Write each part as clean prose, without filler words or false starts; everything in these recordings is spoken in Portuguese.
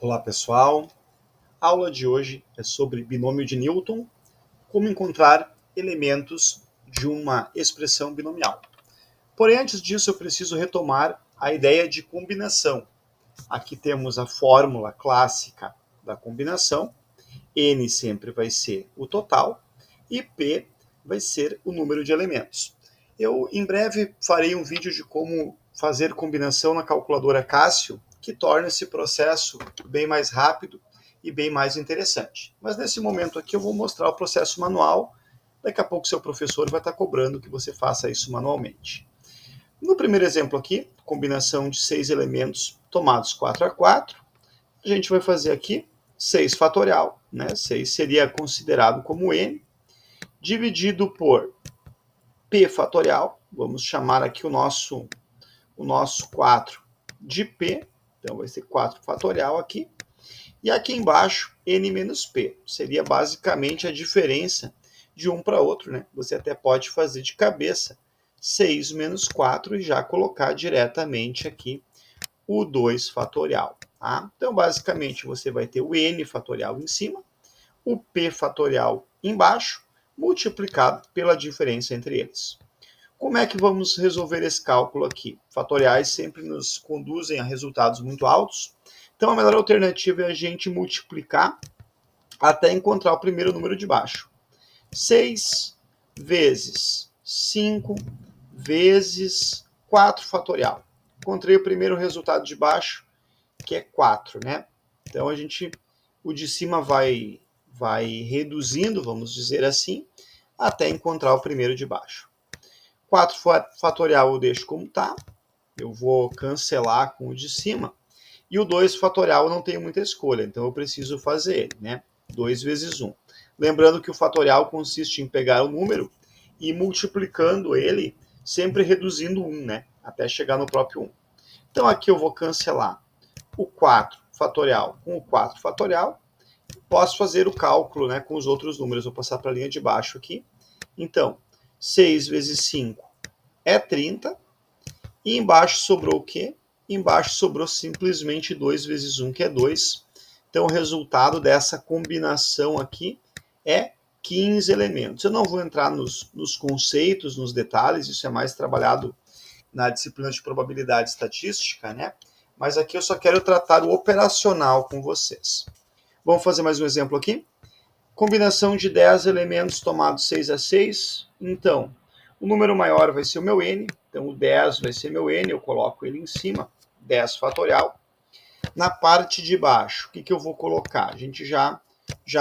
Olá pessoal, a aula de hoje é sobre binômio de Newton, como encontrar elementos de uma expressão binomial. Porém, antes disso eu preciso retomar a ideia de combinação. Aqui temos a fórmula clássica da combinação, n sempre vai ser o total e p vai ser o número de elementos. Eu em breve farei um vídeo de como fazer combinação na calculadora Cássio, que torna esse processo bem mais rápido e bem mais interessante. Mas nesse momento aqui eu vou mostrar o processo manual. Daqui a pouco seu professor vai estar cobrando que você faça isso manualmente. No primeiro exemplo aqui, combinação de 6 elementos tomados 4 a 4, a gente vai fazer aqui 6 fatorial, né? 6 seria considerado como n, dividido por p fatorial, vamos chamar aqui o nosso 4 de p, então vai ser 4 fatorial aqui, e aqui embaixo n menos p, seria basicamente a diferença de um para outro, né? Você até pode fazer de cabeça 6 menos 4 e já colocar diretamente aqui o 2 fatorial. Tá? Então, basicamente, você vai ter o n fatorial em cima, o p fatorial embaixo, multiplicado pela diferença entre eles. Como é que vamos resolver esse cálculo aqui? Fatoriais sempre nos conduzem a resultados muito altos, então a melhor alternativa é a gente multiplicar até encontrar o primeiro número de baixo. 6 vezes 5 vezes 4 fatorial. Encontrei o primeiro resultado de baixo, que é 4, né? Então o de cima vai reduzindo, vamos dizer assim, até encontrar o primeiro de baixo. 4 fatorial eu deixo como está, eu vou cancelar com o de cima, e o 2 fatorial eu não tenho muita escolha, então eu preciso fazer ele, né? 2 vezes 1. Lembrando que o fatorial consiste em pegar o número e multiplicando ele, sempre reduzindo 1, né? Até chegar no próprio 1. Então aqui eu vou cancelar o 4 fatorial com o 4 fatorial. Posso fazer o cálculo, né, com os outros números. Vou passar para a linha de baixo aqui. Então, 6 vezes 5 é 30. E embaixo sobrou o quê? Embaixo sobrou simplesmente 2 vezes 1, que é 2. Então, o resultado dessa combinação aqui é 15 elementos. Eu não vou entrar nos conceitos, nos detalhes, isso é mais trabalhado na disciplina de probabilidade estatística, né? Mas aqui eu só quero tratar o operacional com vocês. Vamos fazer mais um exemplo aqui? Combinação de 10 elementos tomados 6 a 6. Então, o número maior vai ser o meu n. Então, o 10 vai ser meu n. Eu coloco ele em cima. 10 fatorial. Na parte de baixo, o que eu vou colocar? A gente já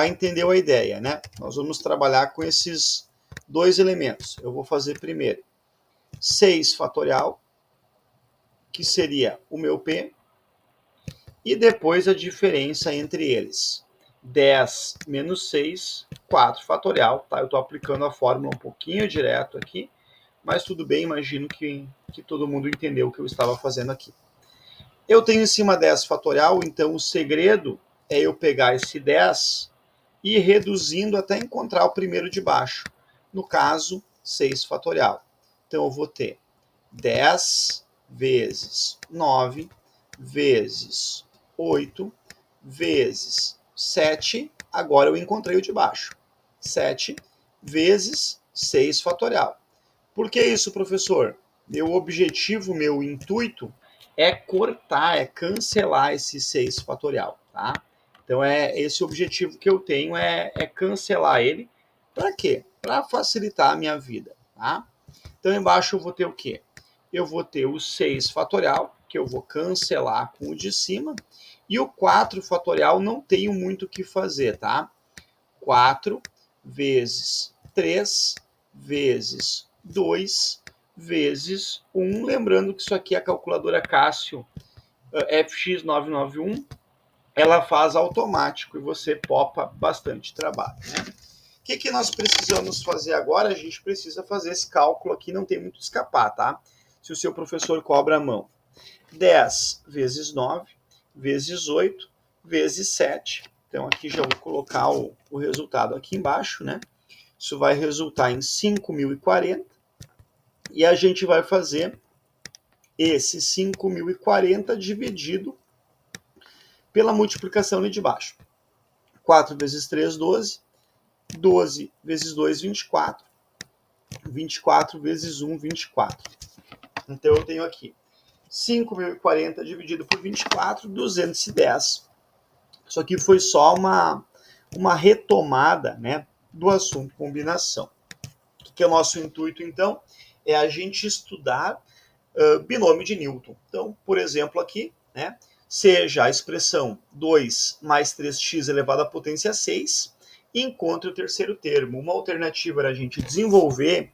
entendeu a ideia, né? Nós vamos trabalhar com esses dois elementos. Eu vou fazer primeiro 6 fatorial, que seria o meu p, e depois a diferença entre eles. 10 menos 6, 4 fatorial. Tá? Eu estou aplicando a fórmula um pouquinho direto aqui, mas tudo bem, imagino que todo mundo entendeu o que eu estava fazendo aqui. Eu tenho em cima 10 fatorial, então o segredo é eu pegar esse 10 e ir reduzindo até encontrar o primeiro de baixo. No caso, 6 fatorial. Então eu vou ter 10 vezes 9 vezes 8 vezes 7. Agora eu encontrei o de baixo. 7 vezes 6 fatorial. Por que isso, professor? Meu objetivo, meu intuito é cortar, é cancelar esse 6 fatorial, tá? Então é esse objetivo que eu tenho, é cancelar ele. Para quê? Para facilitar a minha vida, tá? Então embaixo eu vou ter o quê? Eu vou ter o 6 fatorial, que eu vou cancelar com o de cima, e o 4 fatorial não tenho muito o que fazer, tá? 4 vezes 3 vezes 2 vezes 1. Lembrando que isso aqui é a calculadora Cássio FX991. Ela faz automático e você poupa bastante trabalho, né? O que nós precisamos fazer agora? A gente precisa fazer esse cálculo aqui, não tem muito escapar, tá? Se o seu professor cobra a mão. 10 vezes 9 vezes 8 vezes 7. Então aqui já vou colocar o resultado aqui embaixo, né? Isso vai resultar em 5.040. E a gente vai fazer esse 5.040 dividido pela multiplicação ali de baixo. 4 vezes 3, 12. 12 vezes 2, 24. 24 vezes 1, 24. Então eu tenho aqui 5.040 dividido por 24, 210. Isso aqui foi só uma retomada, né, do assunto combinação. O que é o nosso intuito, então? É a gente estudar binômio de Newton. Então, por exemplo, aqui, né, seja a expressão 2 mais 3x elevado à potência 6, e encontre o terceiro termo. Uma alternativa era a gente desenvolver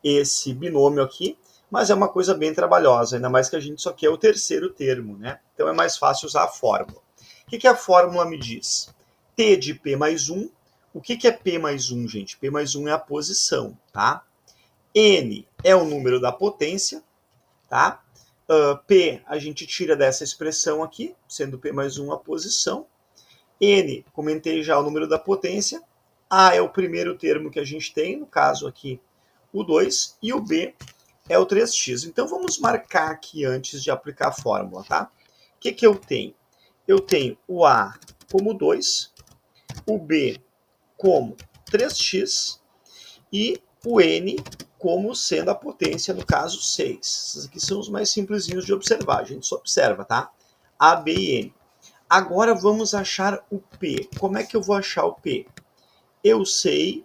esse binômio aqui, mas é uma coisa bem trabalhosa, ainda mais que a gente só quer o terceiro termo, né? Então é mais fácil usar a fórmula. O que a fórmula me diz? T de P mais 1. O que é P mais 1, gente? P mais 1 é a posição, tá? N é o número da potência, tá? P a gente tira dessa expressão aqui, sendo P mais 1 a posição. N, comentei já o número da potência. A é o primeiro termo que a gente tem, no caso aqui o 2, e o B é o 3x. Então vamos marcar aqui antes de aplicar a fórmula, tá? O que eu tenho? Eu tenho o A como 2, o B como 3x e o N como sendo a potência, no caso 6. Esses aqui são os mais simplesinhos de observar, a gente só observa, tá? A, B e N. Agora vamos achar o P. Como é que eu vou achar o P? Eu sei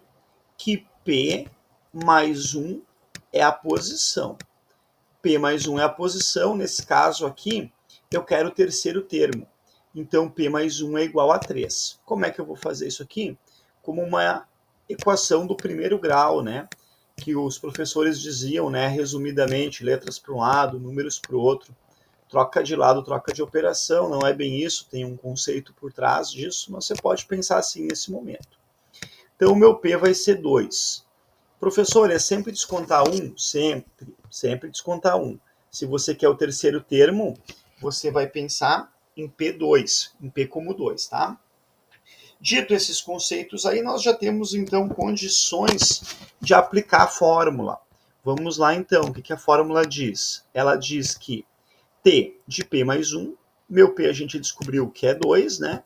que P mais 1 é a posição. P mais 1 é a posição, nesse caso aqui, eu quero o terceiro termo. Então, P mais 1 é igual a 3. Como é que eu vou fazer isso aqui? Como uma equação do primeiro grau, né? Que os professores diziam, né, resumidamente, letras para um lado, números para o outro. Troca de lado, troca de operação, não é bem isso, tem um conceito por trás disso, mas você pode pensar assim nesse momento. Então, o meu P vai ser 2. Professor, é sempre descontar 1? Sempre descontar 1. Se você quer o terceiro termo, você vai pensar em P2, em P como 2, tá? Dito esses conceitos aí, nós já temos então condições de aplicar a fórmula. Vamos lá então, o que a fórmula diz? Ela diz que T de P mais 1, meu P a gente descobriu que é 2, né?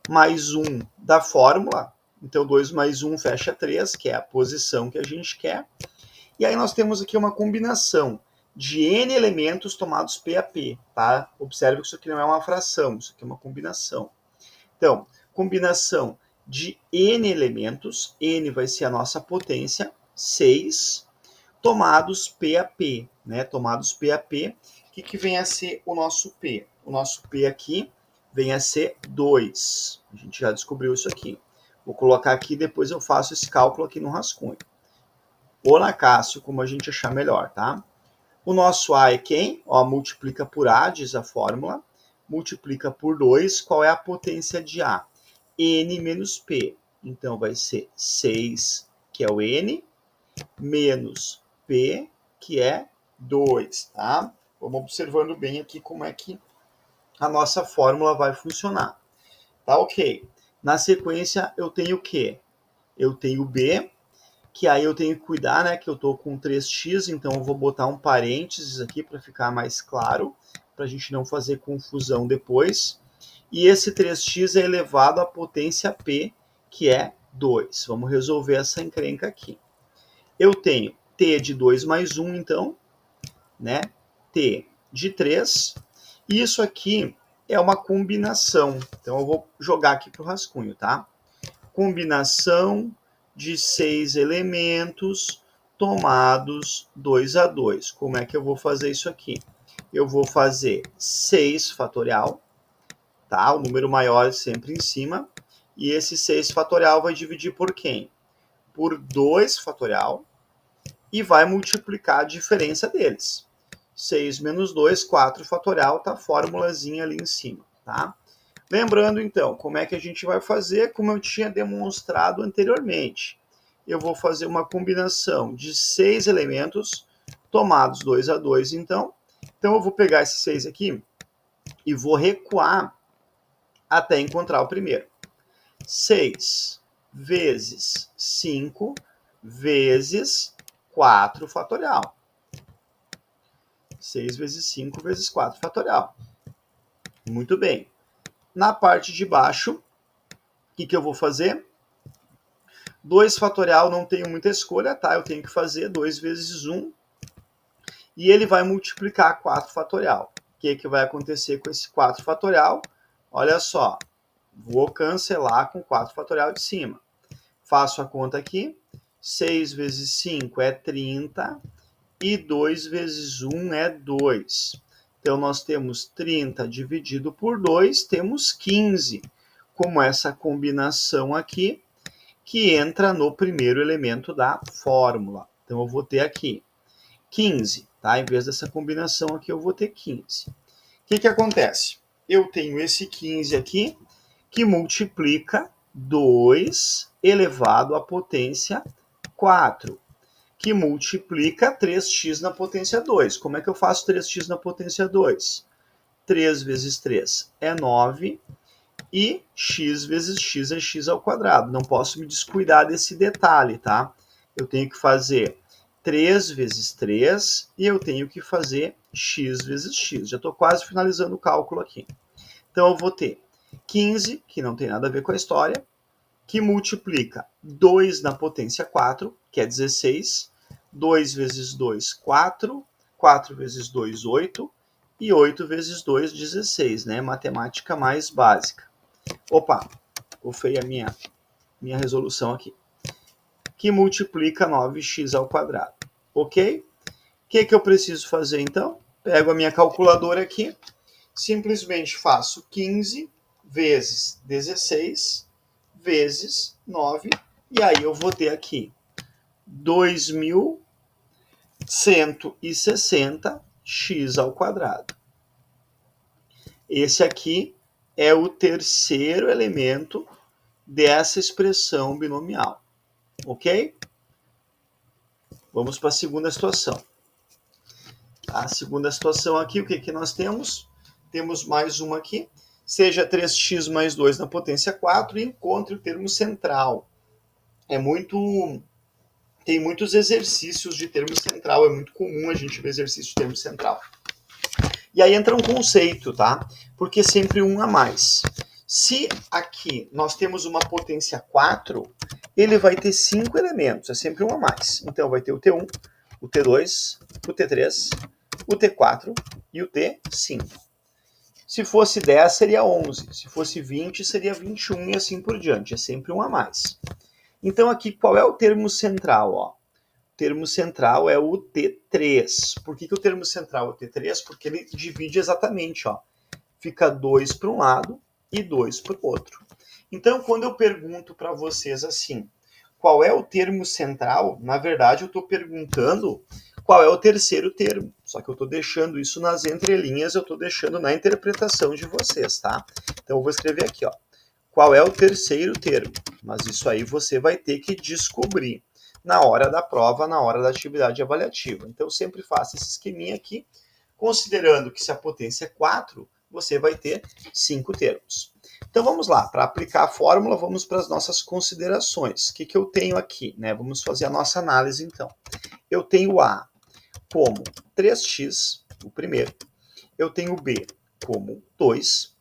Mais 1 da fórmula, então 2 mais 1 fecha 3, que é a posição que a gente quer. E aí nós temos aqui uma combinação de N elementos tomados P a P, tá? Observe que isso aqui não é uma fração, isso aqui é uma combinação. Então, combinação de N elementos, N vai ser a nossa potência, 6, tomados P a P, né? Tomados P a P. O que vem a ser o nosso P? O nosso P aqui vem a ser 2. A gente já descobriu isso aqui. Vou colocar aqui, depois eu faço esse cálculo aqui no rascunho. Ou na Cássio, como a gente achar melhor, tá? O nosso A é quem? Ó, multiplica por A, diz a fórmula. Multiplica por 2, qual é a potência de A? N menos P. Então vai ser 6, que é o N, menos P, que é 2, tá? Vamos observando bem aqui como é que a nossa fórmula vai funcionar. Tá ok. Na sequência, eu tenho o quê? Eu tenho B, que aí eu tenho que cuidar, né, que eu estou com 3x, então eu vou botar um parênteses aqui para ficar mais claro, para a gente não fazer confusão depois. E esse 3x é elevado à potência P, que é 2. Vamos resolver essa encrenca aqui. Eu tenho T de 2 mais 1, então, né? T de 3. E isso aqui é uma combinação. Então, eu vou jogar aqui para o rascunho, tá? Combinação de 6 elementos tomados 2 a 2. Como é que eu vou fazer isso aqui? Eu vou fazer 6 fatorial, tá? O número maior sempre em cima. E esse 6 fatorial vai dividir por quem? Por 2 fatorial. E vai multiplicar a diferença deles. 6 menos 2, 4 fatorial, tá a formulazinha ali em cima, tá? Lembrando, então, como é que a gente vai fazer, como eu tinha demonstrado anteriormente. Eu vou fazer uma combinação de 6 elementos, tomados 2 a 2, então. Então, eu vou pegar esses 6 aqui e vou recuar até encontrar o primeiro. 6 vezes 5 vezes 4 fatorial. 6 vezes 5 vezes 4 fatorial. Muito bem. Na parte de baixo, o que eu vou fazer? 2 fatorial não tenho muita escolha, tá? Eu tenho que fazer 2 vezes 1. E ele vai multiplicar 4 fatorial. O que vai acontecer com esse 4 fatorial? Olha só, vou cancelar com 4 fatorial de cima. Faço a conta aqui. 6 vezes 5 é 30. E 2 vezes 1 é 2. Então, nós temos 30 dividido por 2, temos 15. Como essa combinação aqui, que entra no primeiro elemento da fórmula. Então, eu vou ter aqui 15, tá? Em vez dessa combinação aqui, eu vou ter 15. O que acontece? Eu tenho esse 15 aqui, que multiplica 2 elevado à potência 4, que multiplica 3x na potência 2. Como é que eu faço 3x na potência 2? 3 vezes 3 é 9, e x vezes x é x ao quadrado. Não posso me descuidar desse detalhe, tá? Eu tenho que fazer 3 vezes 3 e eu tenho que fazer x vezes x. Já estou quase finalizando o cálculo aqui. Então, eu vou ter 15, que não tem nada a ver com a história, que multiplica 2 na potência 4, que é 16, 2 vezes 2, 4, 4 vezes 2, 8, e 8 vezes 2, 16, né? Matemática mais básica. Opa, feia a minha resolução aqui. Que multiplica 9x ao quadrado. Ok? O que eu preciso fazer, então? Pego a minha calculadora aqui, simplesmente faço 15 vezes 16 vezes 9, e aí eu vou ter aqui 2160x ao quadrado. Esse aqui é o terceiro elemento dessa expressão binomial. Ok? Vamos para a segunda situação. A segunda situação aqui, o que nós temos? Temos mais uma aqui. Seja 3x mais 2 na potência 4 e encontre o termo central. Tem muitos exercícios de termo central, é muito comum a gente ver exercício de termo central. E aí entra um conceito, tá? Porque sempre um a mais. Se aqui nós temos uma potência 4, ele vai ter 5 elementos, é sempre um a mais. Então vai ter o T1, o T2, o T3, o T4 e o T5. Se fosse 10, seria 11. Se fosse 20, seria 21 e assim por diante. É sempre um a mais. Então aqui, qual é o termo central? Ó? O termo central é o T3. Por que o termo central é o T3? Porque ele divide exatamente. Ó. Fica 2 para um lado e 2 para o outro. Então, quando eu pergunto para vocês assim, qual é o termo central? Na verdade, eu estou perguntando qual é o terceiro termo. Só que eu estou deixando isso nas entrelinhas, eu estou deixando na interpretação de vocês, tá? Então, eu vou escrever aqui, ó. Qual é o terceiro termo? Mas isso aí você vai ter que descobrir na hora da prova, na hora da atividade avaliativa. Então, sempre faça esse esqueminha aqui, considerando que se a potência é 4, você vai ter 5 termos. Então vamos lá, para aplicar a fórmula, vamos para as nossas considerações. O que eu tenho aqui? Né? Vamos fazer a nossa análise então. Eu tenho A como 3x, o primeiro. Eu tenho B como 2.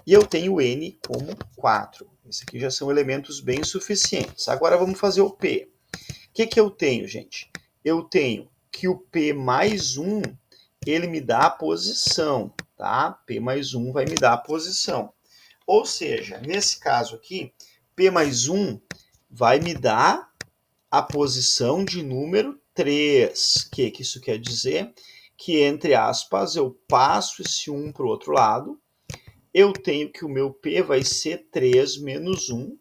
E eu tenho N como 4. Esses aqui já são elementos bem suficientes. Agora vamos fazer o P. O que eu tenho, gente? Eu tenho que o P mais 1, ele me dá a posição, tá? P mais 1 vai me dar a posição. Ou seja, nesse caso aqui, P mais 1 vai me dar a posição de número 3. O que isso quer dizer? Que, entre aspas, eu passo esse 1 para o outro lado, eu tenho que o meu P vai ser 3 menos 1,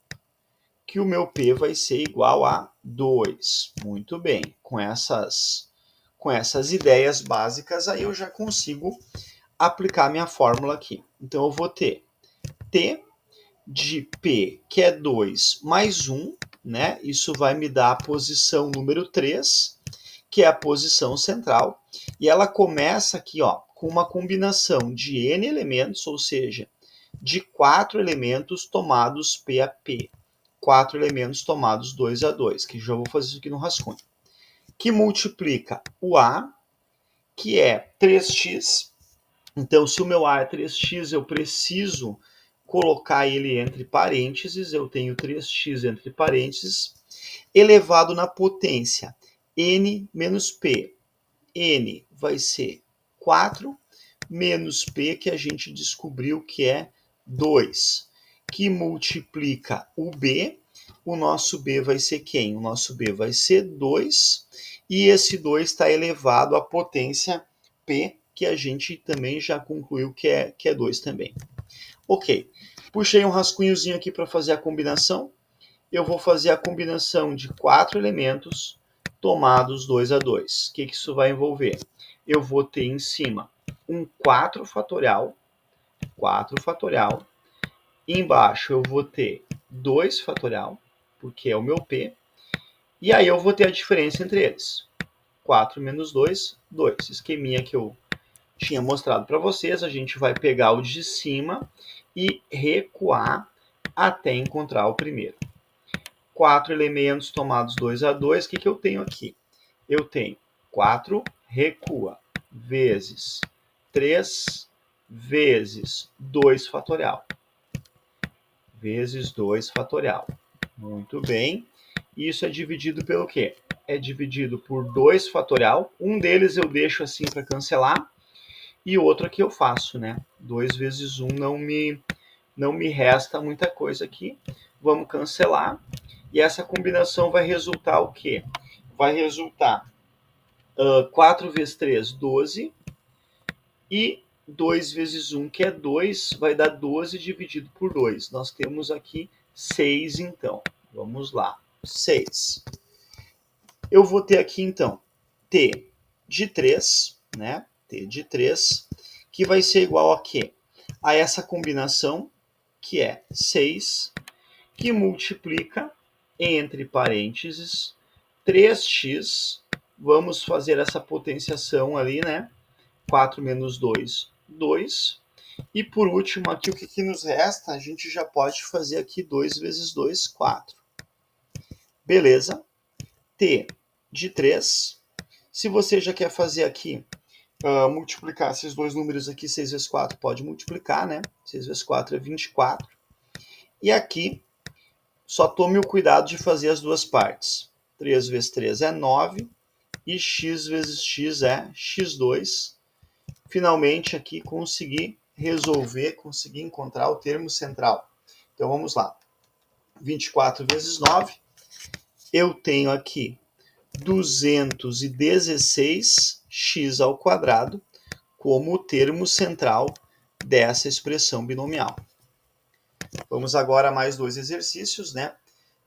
que o meu P vai ser igual a 2. Muito bem, com essas ideias básicas, aí eu já consigo aplicar minha fórmula aqui. Então, eu vou ter T de P, que é 2, mais 1, né? Isso vai me dar a posição número 3, que é a posição central. E ela começa aqui, ó, com uma combinação de N elementos, ou seja, de 4 elementos tomados P a P. 4 elementos tomados 2 a 2, que já vou fazer isso aqui no rascunho. Que multiplica o A, que é 3x. Então, se o meu A é 3x, eu preciso colocar ele entre parênteses, eu tenho 3x entre parênteses, elevado na potência n menos p. N vai ser 4 menos p, que a gente descobriu que é 2, que multiplica o b. O nosso b vai ser quem? O nosso b vai ser 2, e esse 2 está elevado à potência p, que a gente também já concluiu que é 2 também. Ok, puxei um rascunhozinho aqui para fazer a combinação. Eu vou fazer a combinação de 4 elementos tomados 2 a 2. O que isso vai envolver? Eu vou ter em cima um 4 fatorial, embaixo eu vou ter 2 fatorial, porque é o meu P, e aí eu vou ter a diferença entre eles. 4 menos 2, 2. Esqueminha que eu tinha mostrado para vocês, a gente vai pegar o de cima e recuar até encontrar o primeiro. 4 elementos tomados 2 a 2, o que eu tenho aqui? Eu tenho 4 recua vezes 3 vezes 2 fatorial. Vezes 2 fatorial. Muito bem. Isso é dividido pelo quê? É dividido por 2 fatorial. Um deles eu deixo assim para cancelar. E o outro aqui eu faço, né? 2 vezes 1 não me resta muita coisa aqui. Vamos cancelar. E essa combinação vai resultar o quê? Vai resultar 4 vezes 3, 12. E 2 vezes 1, que é 2, vai dar 12 dividido por 2. Nós temos aqui 6, então. Vamos lá. 6. Eu vou ter aqui, então, T de 3, né? T de 3, que vai ser igual a quê? A essa combinação, que é 6, que multiplica, entre parênteses, 3x. Vamos fazer essa potenciação ali, né? 4 menos 2, 2. E por último, aqui o que nos resta? A gente já pode fazer aqui 2 vezes 2, 4. Beleza? T de 3. Se você já quer fazer aqui, multiplicar esses dois números aqui, 6 vezes 4, pode multiplicar, né? 6 vezes 4 é 24. E aqui, só tome o cuidado de fazer as duas partes. 3 vezes 3 é 9. E x vezes x é x2. Finalmente, aqui, consegui resolver, consegui encontrar o termo central. Então, vamos lá. 24 vezes 9. Eu tenho aqui 216x ao quadrado como o termo central dessa expressão binomial. Vamos agora a mais dois exercícios, né?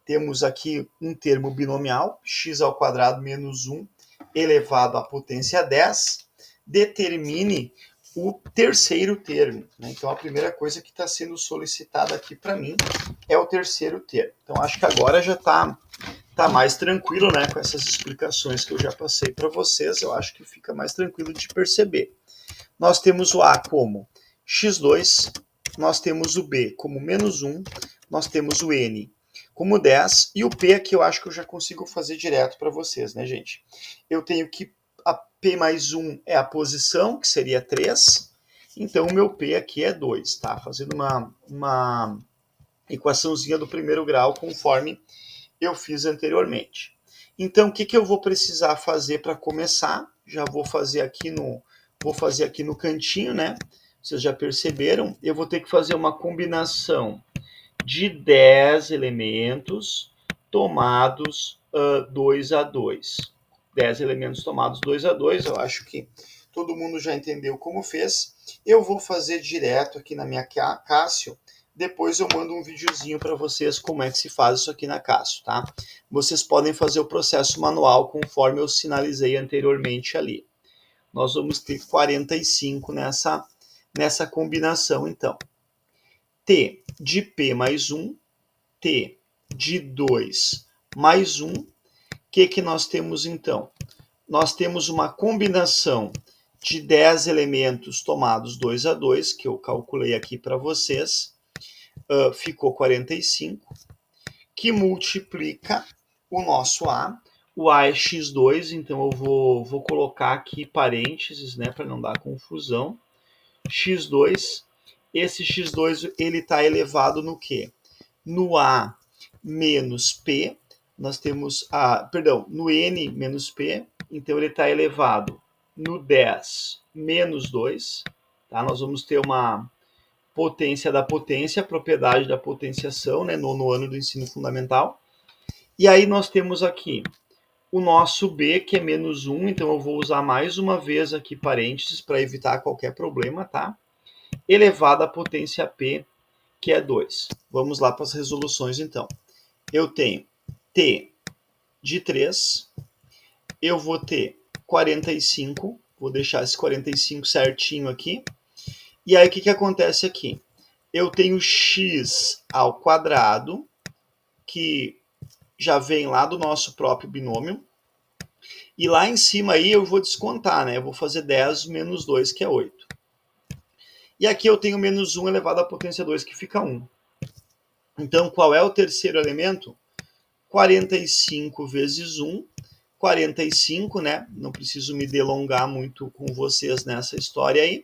Temos aqui um termo binomial, x ao quadrado menos 1 elevado à potência 10. Determine o terceiro termo, né? Então, a primeira coisa que está sendo solicitada aqui para mim é o terceiro termo. Então, acho que agora já está mais tranquilo, né? Com essas explicações que eu já passei para vocês, eu acho que fica mais tranquilo de perceber. Nós temos o A como x2, nós temos o B como menos 1, nós temos o N como 10, e o P aqui eu acho que eu já consigo fazer direto para vocês, né, gente? Eu tenho que a P mais 1 é a posição, que seria 3, então o meu P aqui é 2, tá? Fazendo uma equaçãozinha do primeiro grau conforme eu fiz anteriormente. Então, o que eu vou precisar fazer para começar? Já vou fazer aqui no cantinho, né? Vocês já perceberam? Eu vou ter que fazer uma combinação de 10 elementos tomados 2 a 2. 10 elementos tomados 2 a 2, eu acho que todo mundo já entendeu como fez. Eu vou fazer direto aqui na minha Cássio. Depois eu mando um videozinho para vocês como é que se faz isso aqui na Cássio, tá? Vocês podem fazer o processo manual conforme eu sinalizei anteriormente ali. Nós vamos ter 45 nessa combinação, então. T de P mais 1, T de 2 mais 1. O que nós temos, então? Nós temos uma combinação de 10 elementos tomados 2 a 2, que eu calculei aqui para vocês. Ficou 45, que multiplica o nosso A. O A é x2, então eu vou colocar aqui parênteses, né, para não dar confusão. x2 esse x2 ele está elevado no quê? No A menos P, nós temos no N menos P, então ele está elevado no 10 menos 2, tá? Nós vamos ter uma potência da potência, propriedade da potenciação, né, no ano do ensino fundamental. E aí nós temos aqui o nosso B, que é menos 1, então eu vou usar mais uma vez aqui parênteses para evitar qualquer problema, tá? Elevado à potência P, que é 2. Vamos lá para as resoluções, então. Eu tenho T de 3, eu vou ter 45, vou deixar esse 45 certinho aqui. E aí o que acontece aqui? Eu tenho x ao quadrado, que já vem lá do nosso próprio binômio. E lá em cima aí eu vou descontar, né? Eu vou fazer 10 menos 2, que é 8. E aqui eu tenho menos 1 elevado à potência 2, que fica 1. Então, qual é o terceiro elemento? 45 vezes 1, 45, né? Não preciso me delongar muito com vocês nessa história aí.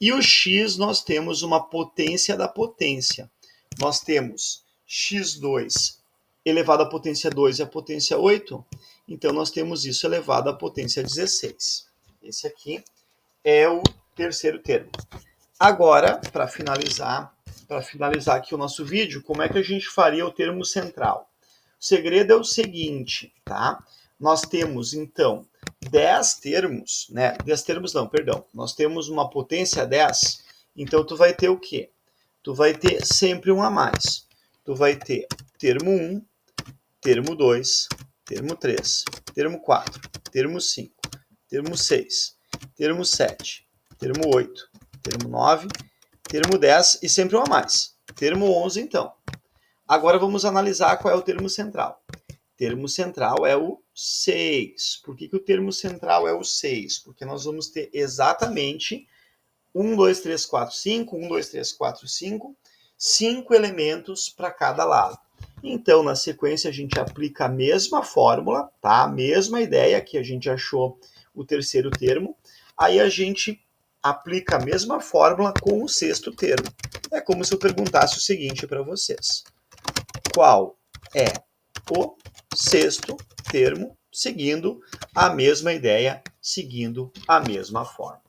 E o x, nós temos uma potência da potência. Nós temos x2 elevado à potência 2 e a potência 8. Então, nós temos isso elevado à potência 16. Esse aqui é o terceiro termo. Agora, para finalizar aqui o nosso vídeo, como é que a gente faria o termo central? O segredo é o seguinte, tá? Nós temos, então, 10 termos, né? 10 termos não, perdão. Nós temos uma potência 10, então tu vai ter o quê? Tu vai ter sempre um a mais. Tu vai ter termo 1, termo 2, termo 3, termo 4, termo 5, termo 6, termo 7, termo 8, termo 9, termo 10 e sempre um a mais. Termo 11, então. Agora vamos analisar qual é o termo central. O termo central é o 6. Por que o termo central é o 6? Porque nós vamos ter exatamente 1, 2, 3, 4, 5, 1, 2, 3, 4, 5, 5 elementos para cada lado. Então, na sequência, a gente aplica a mesma fórmula, tá? A mesma ideia que a gente achou o terceiro termo. Aí a gente aplica a mesma fórmula com o sexto termo. É como se eu perguntasse o seguinte para vocês. Qual é o sexto termo, seguindo a mesma ideia, seguindo a mesma forma?